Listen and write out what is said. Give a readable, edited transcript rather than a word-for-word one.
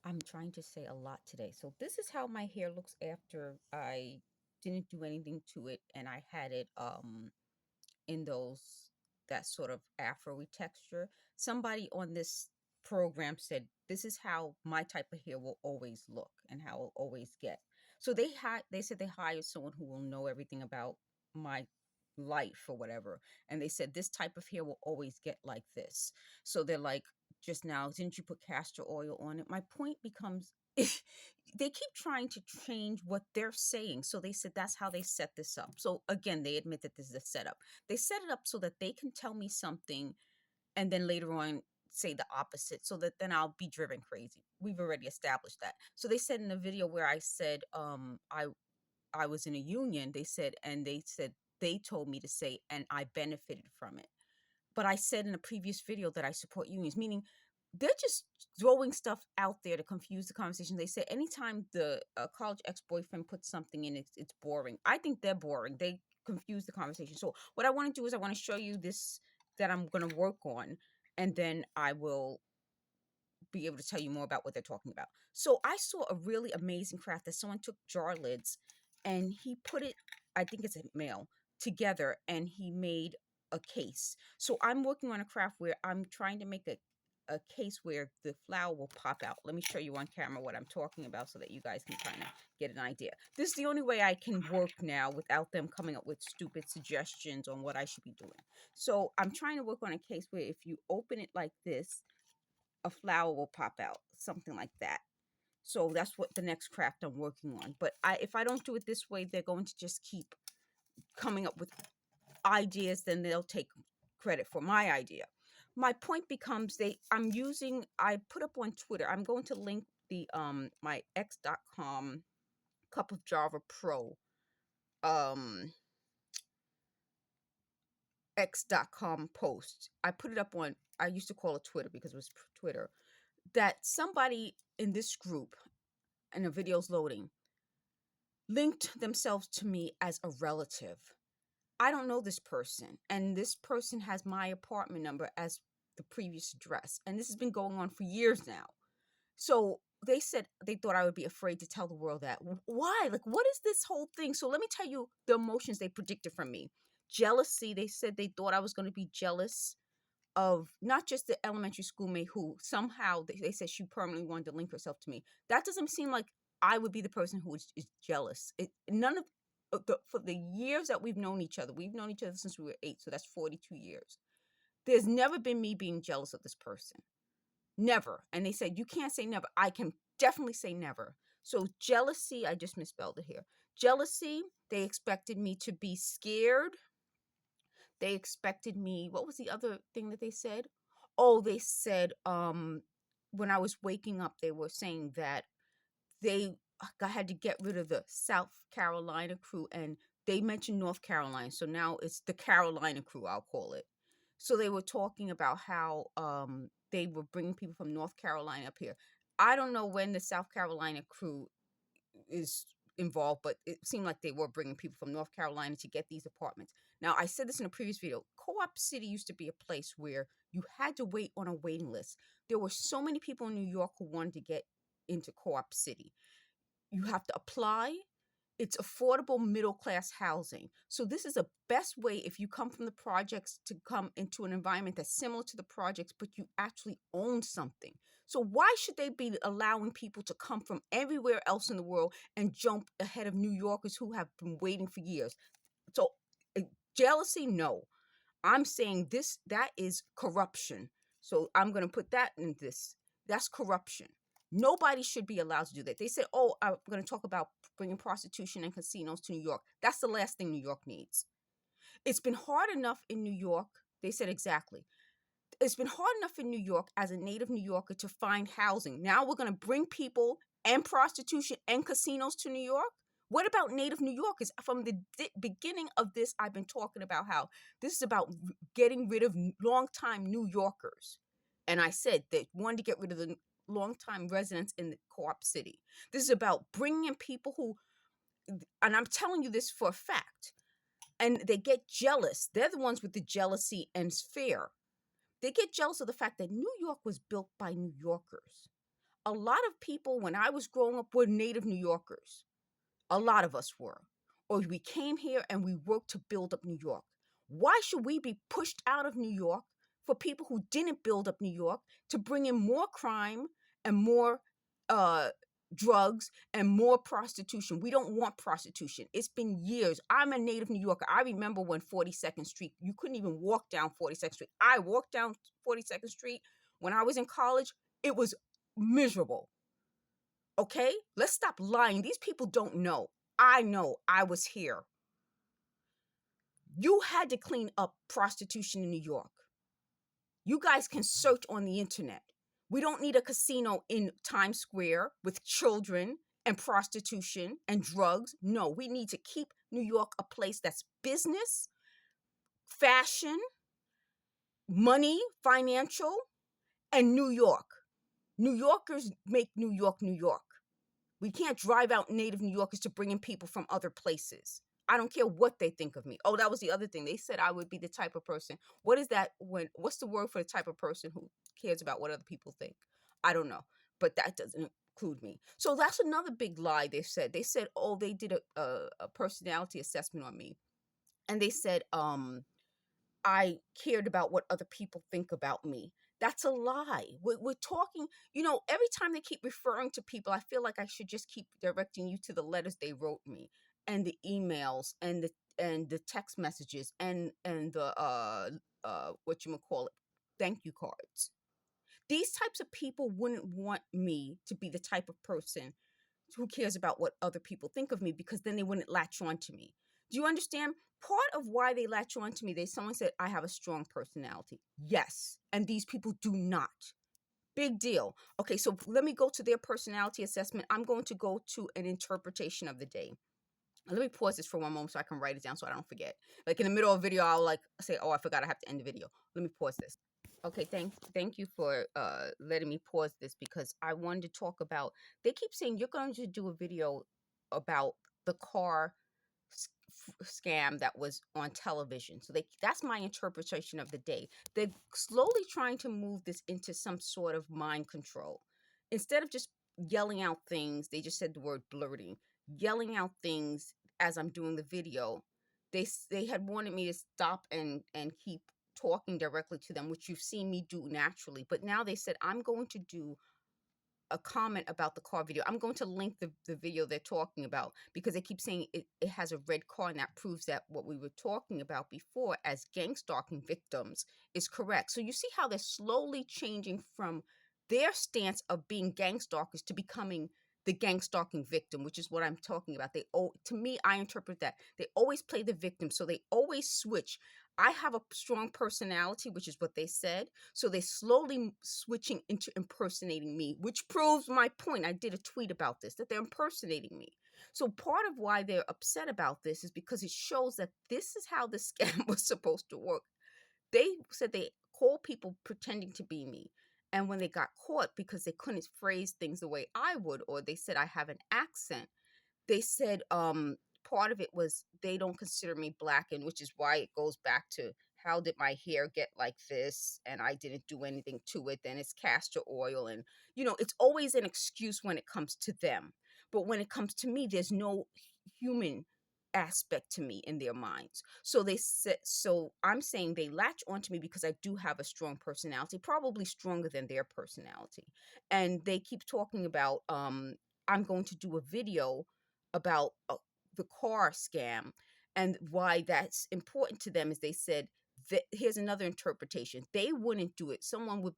I'm trying to say a lot today. So this is how my hair looks after I didn't do anything to it and I had it in those that sort of afro-y texture. Somebody on this program said this is how my type of hair will always look and how it'll always get. So they said they hired someone who will know everything about my life or whatever. And they said this type of hair will always get like this. So they're like, just now, didn't you put castor oil on it? My point becomes they keep trying to change what they're saying. So they said that's how they set this up. So again, they admit that this is a setup. They set it up so that they can tell me something and then later on say the opposite so that then I'll be driven crazy. We've already established that. So they said in the video where I said I was in a union, they said they told me to say and I benefited from it. But I said in a previous video that I support unions, meaning they're just throwing stuff out there to confuse the conversation. They say anytime the college ex-boyfriend puts something in, it's boring. I think they're boring. They confuse the conversation. So what I want to do is I want to show you this that I'm going to work on, and then I will be able to tell you more about what they're talking about. So I saw a really amazing craft that someone took jar lids and he put it, I think it's a male, together and he made a case. So I'm working on a craft where I'm trying to make a case where the flower will pop out. Let me show you on camera what I'm talking about so that you guys can kind of get an idea. This is the only way I can work now without them coming up with stupid suggestions on what I should be doing. So I'm trying to work on a case where if you open it like this, a flower will pop out, something like that. So that's what the next craft I'm working on. But if I don't do it this way, they're going to just keep coming up with ideas, then they'll take credit for my idea. My point becomes I put up on Twitter, I'm going to link the my x.com cup of Java Pro um x.com post. I put it up on, I used to call it Twitter because it was Twitter, that somebody in this group, and the video's loading, linked themselves to me as a relative. I don't know this person, and this person has my apartment number as the previous address, and this has been going on for years now. So they said they thought I would be afraid to tell the world that. Why? Like, what is this whole thing? So let me tell you the emotions they predicted from me. Jealousy. They said they thought I was going to be jealous of not just the elementary schoolmate who somehow they said she permanently wanted to link herself to me. That doesn't seem like I would be the person who is jealous. None of for the years that we've known each other since we were 8, so that's 42 years. There's never been me being jealous of this person. Never. And they said, you can't say never. I can definitely say never. So jealousy, I just misspelled it here. Jealousy, they expected me to be scared. They expected me, what was the other thing that they said? Oh, they said when I was waking up, they were saying that they had to get rid of the South Carolina crew, and they mentioned North Carolina. So now it's the Carolina crew, I'll call it. So they were talking about how they were bringing people from North Carolina up here. I don't know when the South Carolina crew is involved, but it seemed like they were bringing people from North Carolina to get these apartments. Now, I said this in a previous video. Co-op City used to be a place where you had to wait on a waiting list. There were so many people in New York who wanted to get into Co-op City. You have to apply. It's affordable middle class housing. So this is a best way if you come from the projects to come into an environment that's similar to the projects, but you actually own something. So why should they be allowing people to come from everywhere else in the world and jump ahead of New Yorkers who have been waiting for years? So uh, jealousy, no. I'm saying that is corruption. So I'm going to put that in this. That's corruption. Nobody should be allowed to do that. They said, oh, I'm going to talk about bringing prostitution and casinos to New York. That's the last thing New York needs. It's been hard enough in New York. They said exactly. It's been hard enough in New York as a native New Yorker to find housing. Now we're going to bring people and prostitution and casinos to New York. What about native New Yorkers? From the beginning of this, I've been talking about how this is about getting rid of longtime New Yorkers. And I said they wanted to get rid of the longtime residents in the Co-op City. This is about bringing in people who, and I'm telling you this for a fact, and they get jealous. They're the ones with the jealousy and fear. They get jealous of the fact that New York was built by New Yorkers. A lot of people, when I was growing up, were native New Yorkers. A lot of us were. Or we came here and we worked to build up New York. Why should we be pushed out of New York for people who didn't build up New York to bring in more crime and more uh, drugs and more prostitution? We don't want prostitution. It's been years. I'm a native New Yorker. I remember when 42nd Street, you couldn't even walk down 42nd Street. I walked down 42nd Street when I was in college. It was miserable. Okay? Let's stop lying. These people don't know. I know. I was here. You had to clean up prostitution in New York. You guys can search on the internet. We don't need a casino in Times Square with children and prostitution and drugs. No, we need to keep New York a place that's business, fashion, money, financial, and New York. New Yorkers make New York, New York. We can't drive out native New Yorkers to bring in people from other places. I don't care what they think of me. Oh, that was the other thing. They said I would be the type of person. What is that what's the word for the type of person who cares about what other people think? I don't know. But that doesn't include me. So that's another big lie they said. They said, oh, they did a personality assessment on me. And they said, I cared about what other people think about me. That's a lie. We're talking, every time they keep referring to people, I feel like I should just keep directing you to the letters they wrote me and the emails and the text messages and the what you call it, thank you cards. These types of people wouldn't want me to be the type of person who cares about what other people think of me, because then they wouldn't latch on to me. Do you understand? Part of why they latch on to me, someone said I have a strong personality. Yes, and these people do not. Big deal. Okay, so let me go to their personality assessment. I'm going to go to an interpretation of the day. Let me pause this for one moment so I can write it down so I don't forget. Like in the middle of a video, I'll like say, oh, I forgot I have to end the video. Let me pause this. Okay, thank you for letting me pause this, because I wanted to talk about, they keep saying you're going to do a video about the car scam that was on television. So that's my interpretation of the day. They're slowly trying to move this into some sort of mind control. Instead of just yelling out things, they just said the word blurting. Yelling out things as I'm doing the video. They had wanted me to stop and keep talking directly to them, which you've seen me do naturally. But now they said I'm going to do a comment about the car video. I'm going to link the video they're talking about, because they keep saying it has a red car, and that proves that what we were talking about before as gangstalking victims is correct. So you see how they're slowly changing from their stance of being gangstalkers to becoming the gangstalking victim, which is what I'm talking about. To me, I interpret that they always play the victim, so they always switch. I have a strong personality, which is what they said. So they're slowly switching into impersonating me, which proves my point. I did a tweet about this, that they're impersonating me. So part of why they're upset about this is because it shows that this is how the scam was supposed to work. They said they call people pretending to be me. And when they got caught because they couldn't phrase things the way I would, or they said I have an accent, they said part of it was they don't consider me black, and which is why it goes back to how did my hair get like this and I didn't do anything to it, then it's castor oil. And it's always an excuse when it comes to them, but when it comes to me, there's no human aspect to me in their minds. So they said, so I'm saying they latch onto me because I do have a strong personality, probably stronger than their personality. And they keep talking about I'm going to do a video about the car scam, and why that's important to them is they said that here's another interpretation. They wouldn't do it. Someone would be